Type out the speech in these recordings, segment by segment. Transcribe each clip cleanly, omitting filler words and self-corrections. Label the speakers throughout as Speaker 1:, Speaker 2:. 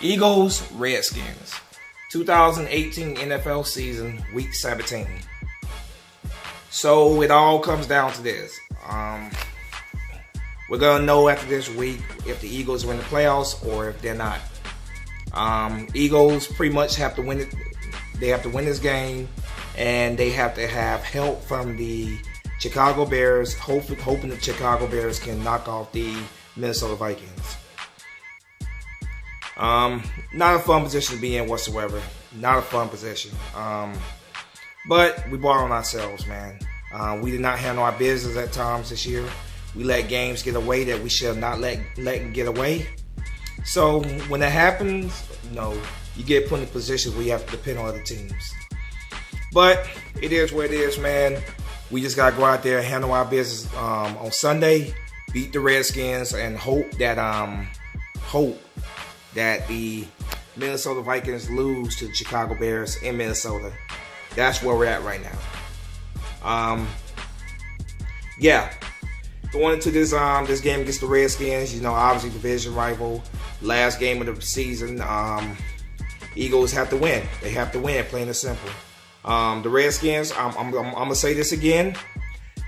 Speaker 1: Eagles, Redskins, 2018 NFL season, week 17. So it all comes down to this. We're going to know after this week if the Eagles are in the playoffs or if they're not. Eagles pretty much have to win it. They have to win this game, and they have to have help from the Chicago Bears, hoping the Chicago Bears can knock off the Minnesota Vikings. Not a fun position to be in whatsoever. Not a fun position. But we bought on ourselves, man. We did not handle our business at times this year. We let games get away that we should not let get away. So when that happens, you get put in a position where you have to depend on other teams. But it is what it is, man. We just gotta go out there and handle our business on Sunday, beat the Redskins, and hope that the Minnesota Vikings lose to the Chicago Bears in Minnesota. That's where we're at right now. Going into this game against the Redskins, obviously division rival, last game of the season. Eagles have to win. They have to win, plain and simple. The Redskins, I'm gonna say this again.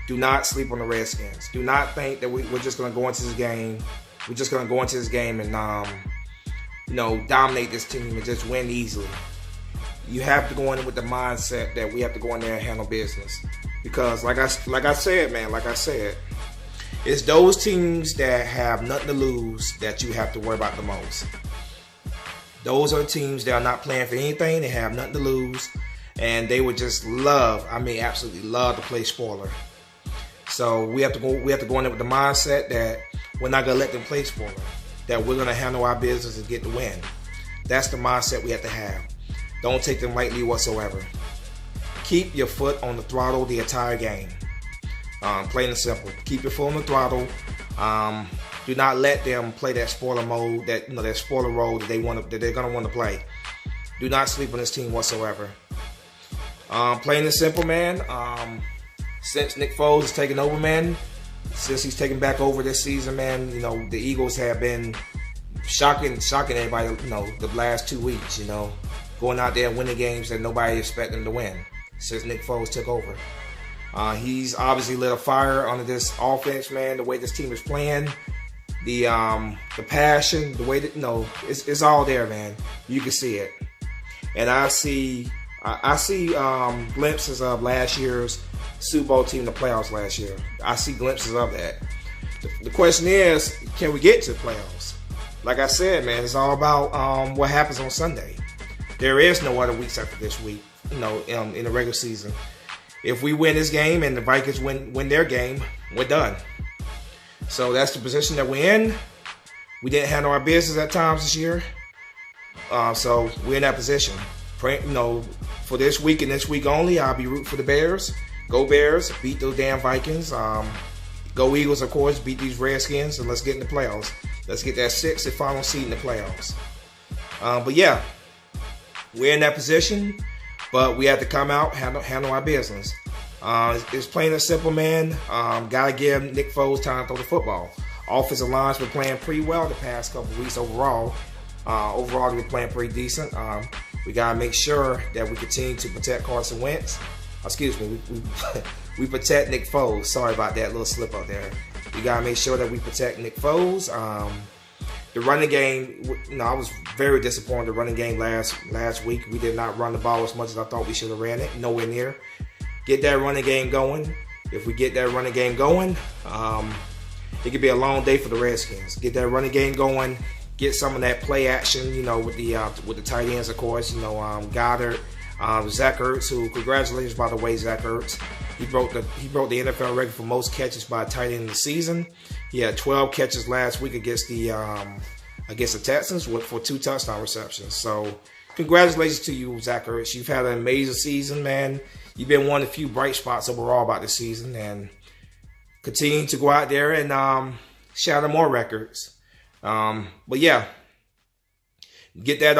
Speaker 1: Do not sleep on the Redskins. Do not think that we're just gonna go into this game. We're just gonna go into this game and dominate this team and just win easily. You have to go in with the mindset that we have to go in there and handle business. Because like I said, it's those teams that have nothing to lose that you have to worry about the most. Those are teams that are not playing for anything. They have nothing to lose, and they would just absolutely love to play spoiler. So we have to go in there with the mindset that we're not gonna let them play spoiler. That we're gonna handle our business and get the win. That's the mindset we have to have. Don't take them lightly whatsoever. Keep your foot on the throttle the entire game. Plain and simple. Keep your foot on the throttle. Do not let them play that spoiler mode, that spoiler role that they're gonna want to play. Do not sleep on this team whatsoever. Plain and simple, man. Since Nick Foles has taken over, man. Since he's taken back over this season, man, the Eagles have been shocking everybody, the last 2 weeks, going out there and winning games that nobody expected them to win since Nick Foles took over. He's obviously lit a fire under this offense, man, the way this team is playing, the passion, the way that, it's all there, man. You can see it. And I see glimpses of last year's Super Bowl team in the playoffs last year. I see glimpses of that. The question is, can we get to the playoffs? Like I said, man, it's all about what happens on Sunday. There is no other weeks after this week, in the regular season. If we win this game and the Vikings win their game, we're done. So that's the position that we're in. We didn't handle our business at times this year. So we're in that position. For this week and this week only, I'll be rooting for the Bears. Go Bears, beat those damn Vikings. Go Eagles, of course, beat these Redskins, and let's get in the playoffs. Let's get that sixth and final seed in the playoffs. But yeah, we're in that position, but we have to come out, handle our business. It's plain and simple, man. Gotta give Nick Foles time to throw the football. Offensive line's been playing pretty well the past couple of weeks overall. Overall, they've been playing pretty decent. We gotta make sure that we continue to protect Carson Wentz. Excuse me, we protect Nick Foles. Sorry about that little slip up there. We gotta make sure that we protect Nick Foles. The running game, I was very disappointed. The running game last week, we did not run the ball as much as I thought we should have ran it. Nowhere near. Get that running game going. If we get that running game going, it could be a long day for the Redskins. Get that running game going. Get some of that play action, with the tight ends, of course. Goddard. Zach Ertz, who, congratulations, by the way, Zach Ertz. He broke the NFL record for most catches by a tight end in the season. He had 12 catches last week against the Texans for 2 touchdown receptions. So, congratulations to you, Zach Ertz. You've had an amazing season, man. You've been one of the few bright spots overall about this season, and continue to go out there and shatter more records. But yeah. Get that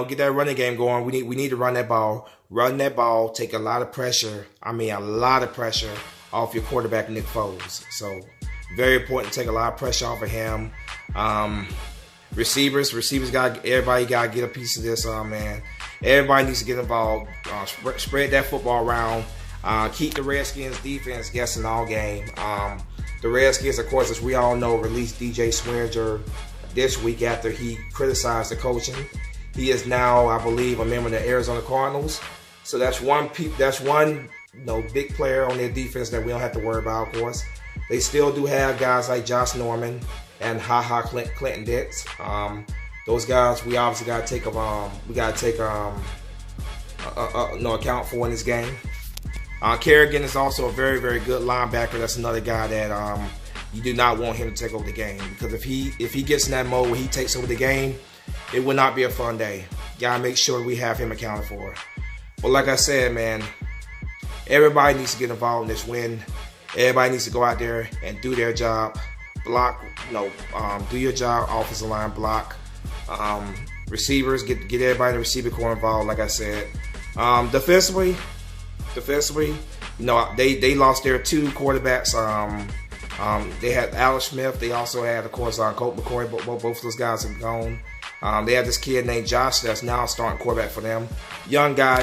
Speaker 1: get that running game going. We need to run that ball. Run that ball. Take a lot of pressure. A lot of pressure off your quarterback, Nick Foles. So very important to take a lot of pressure off of him. Receivers got everybody got to get a piece of this, man. Everybody needs to get involved. Spread that football around. Keep the Redskins defense guessing all game. The Redskins, of course, as we all know, released DJ Swearinger this week after he criticized the coaching. He is now, I believe, a member of the Arizona Cardinals. So that's one big player on their defense that we don't have to worry about, of course. They still do have guys like Josh Norman and Clinton Dix. Those guys we obviously got to take account for in this game. Kerrigan is also a very, very good linebacker. That's another guy that you do not want him to take over the game, because if he gets in that mode where he takes over the game, it will not be a fun day. Gotta make sure we have him accounted for. But like I said, man, everybody needs to get involved in this win. Everybody needs to go out there and do their job. Block, do your job. Offensive line, block. Receivers, get everybody in the receiver core involved. Like I said, defensively, they lost their two quarterbacks. They had Alex Smith. They also had, of course, Colt McCoy. Both of those guys are gone. They have this kid named Josh that's now starting quarterback for them. Young guy,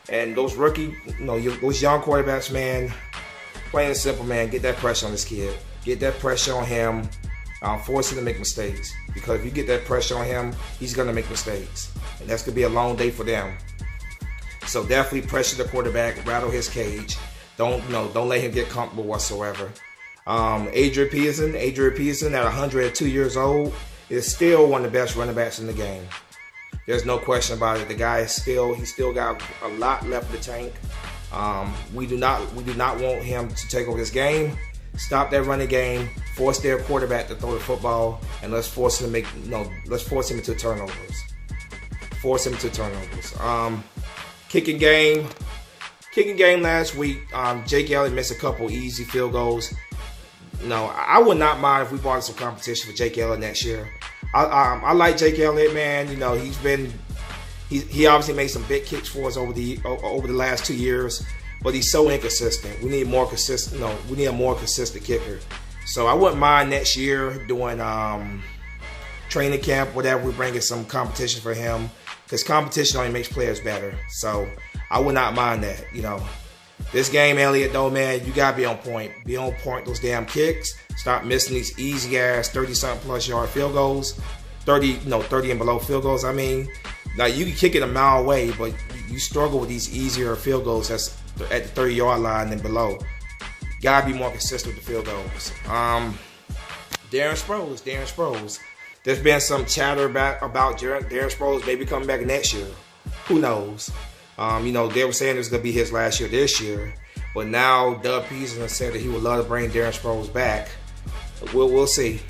Speaker 1: and those those young quarterbacks, man. Plain and simple, man. Get that pressure on this kid. Get that pressure on him. Force him to make mistakes, because if you get that pressure on him, he's gonna make mistakes, and that's gonna be a long day for them. So definitely pressure the quarterback, rattle his cage. Don't let him get comfortable whatsoever. Adrian Peterson at 102 years old is still one of the best running backs in the game. There's no question about it. The guy is still got a lot left in the tank. We do not want him to take over this game. Stop that running game. Force their quarterback to throw the football, and let's force him into turnovers. Force him into turnovers. Kicking game last week. Jake Elliott missed a couple easy field goals. I would not mind if we brought some competition for Jake Elliott next year. I like Jake Elliott, man. He obviously made some big kicks for us over the last 2 years, but he's so inconsistent. We need more consistent. We need a more consistent kicker. So I wouldn't mind next year doing training camp, whatever. We're bringing some competition for him, because competition only makes players better. So I would not mind that. This game, Elliott, though, man, you gotta be on point. Be on point. Those damn kicks. Stop missing these easy ass 30-something plus yard field goals. 30 and below field goals. I mean, now you can kick it a mile away, but you struggle with these easier field goals that's at the 30-yard line and below. Gotta be more consistent with the field goals. Darren Sproles. There's been some chatter about Darren Sproles maybe coming back next year. Who knows? They were saying it was gonna be his last year this year, but now Doug Peterson said that he would love to bring Darren Sproles back. We'll see.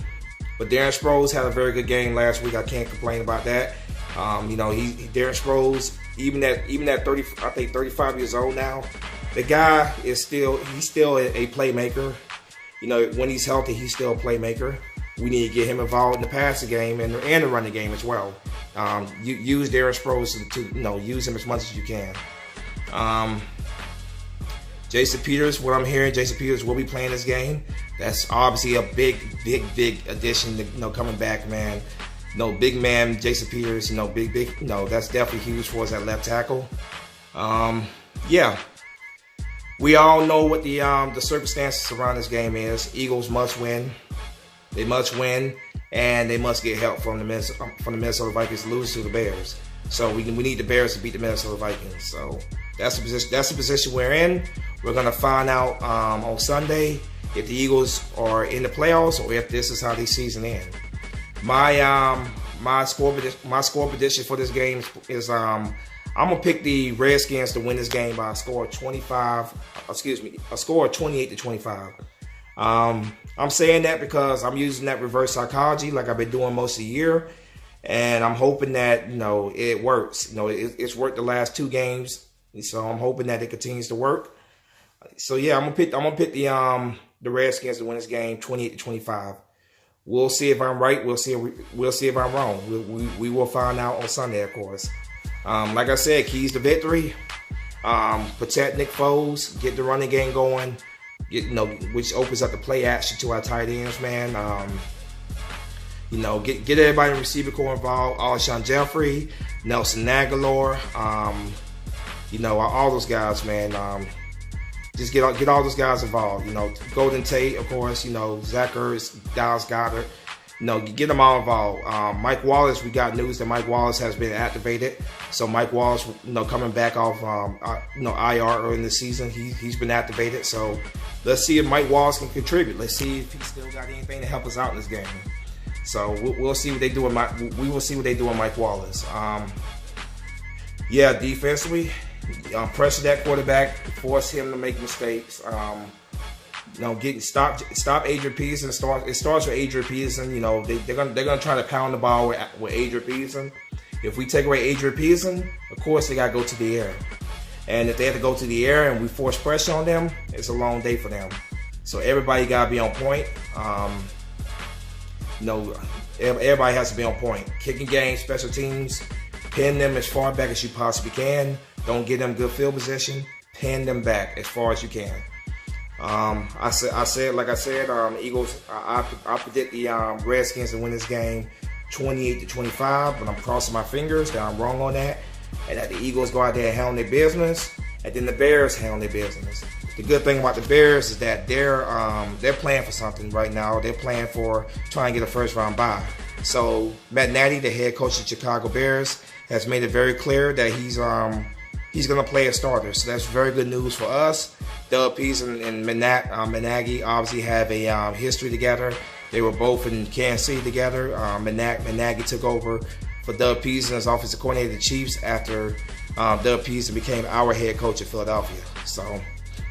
Speaker 1: But Darren Sproles had a very good game last week. I can't complain about that. Darren Sproles, even at 30, I think 35 years old now, the guy is still a playmaker. When he's healthy, he's still a playmaker. We need to get him involved in the passing game and the running game as well. Use Darren Sproles to use him as much as you can. Jason Peters, what I'm hearing, Jason Peters will be playing this game. That's obviously a big addition to coming back, man. Big man, Jason Peters, that's definitely huge for us at left tackle. Yeah. We all know what the circumstances around this game is. Eagles must win. They must win, and they must get help from the Minnesota Vikings to lose to the Bears. So we need the Bears to beat the Minnesota Vikings. So that's the position we're in. We're gonna find out on Sunday if the Eagles are in the playoffs or if this is how the season ends. My score prediction for this game is I'm gonna pick the Redskins to win this game by a score of 28-25. I'm saying that because I'm using that reverse psychology like I've been doing most of the year, and I'm hoping that it works. It's worked the last 2 games, so I'm hoping that it continues to work. So yeah, I'm gonna pick the Redskins to win this game 28-25. We'll see if I'm right. We'll see if I'm wrong. We will find out on Sunday, of course. Like I said, keys to victory: protect Nick Foles, get the running game going. Which opens up the play action to our tight ends, man. You know, get everybody in the receiver core involved. Alshon Jeffrey, Nelson Aguilar, you know, all those guys, man. Just get all those guys involved. You know, Golden Tate, of course. You know, Zach Ertz, Dallas Goedert. You know, get them all involved. Mike Wallace, we got news that Mike Wallace has been activated. So Mike Wallace, you know, coming back off, you know, IR early in the season, he's been activated. So let's see if Mike Wallace can contribute. Let's see if he still got anything to help us out in this game. So we'll see what they do with we will see what they do with Mike Wallace. Yeah, defensively, pressure that quarterback, force him to make mistakes. You know, stop Adrian Peterson. It starts with Adrian Peterson. You know, they're gonna try to pound the ball with Adrian Peterson. If we take away Adrian Peterson, of course they gotta go to the air. And if they have to go to the air and we force pressure on them, it's a long day for them. So everybody gotta be on point. You know, everybody has to be on point. Kicking game, special teams, pin them as far back as you possibly can. Don't give them good field position. Pin them back as far as you can. I said, Eagles. I predict the Redskins to win this game, 28-25. But I'm crossing my fingers that I'm wrong on that, and that the Eagles go out there and handle their business, and then the Bears handle their business. The good thing about the Bears is that they're playing for something right now. They're playing for trying to get a first-round bye. So Matt Nagy, the head coach of the Chicago Bears, has made it very clear that he's going to play a starter. So that's very good news for us. Doug Peterson and Nagy obviously have a history together. They were both in Kansas City together. Nagy took over for Doug Peterson as offensive coordinator of the Chiefs after Doug Peterson became our head coach of Philadelphia. So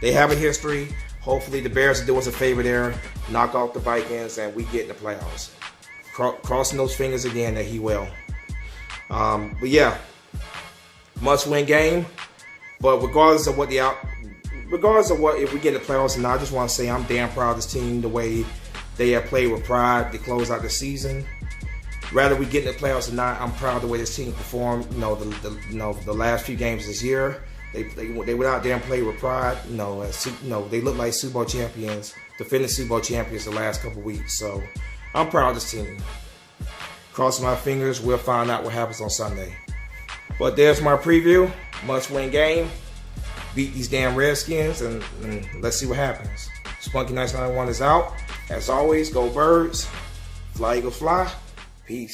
Speaker 1: they have a history. Hopefully the Bears will do us a favor there, knock off the Vikings, and we get in the playoffs. Crossing those fingers again that he will. But yeah, must-win game. But regardless of what if we get in the playoffs or not, I just want to say I'm damn proud of this team, the way they have played with pride to close out the season. Rather we get in the playoffs or not, I'm proud of the way this team performed. You know, the last few games this year, they went out there and played with pride. You know, they look like Super Bowl champions, defending Super Bowl champions the last couple weeks. So I'm proud of this team. Crossing my fingers, we'll find out what happens on Sunday. But there's my preview. Must-win game. Beat these damn Redskins, and let's see what happens. Spunky Nice 91 is out. As always, go Birds. Fly Eagles fly. Peace.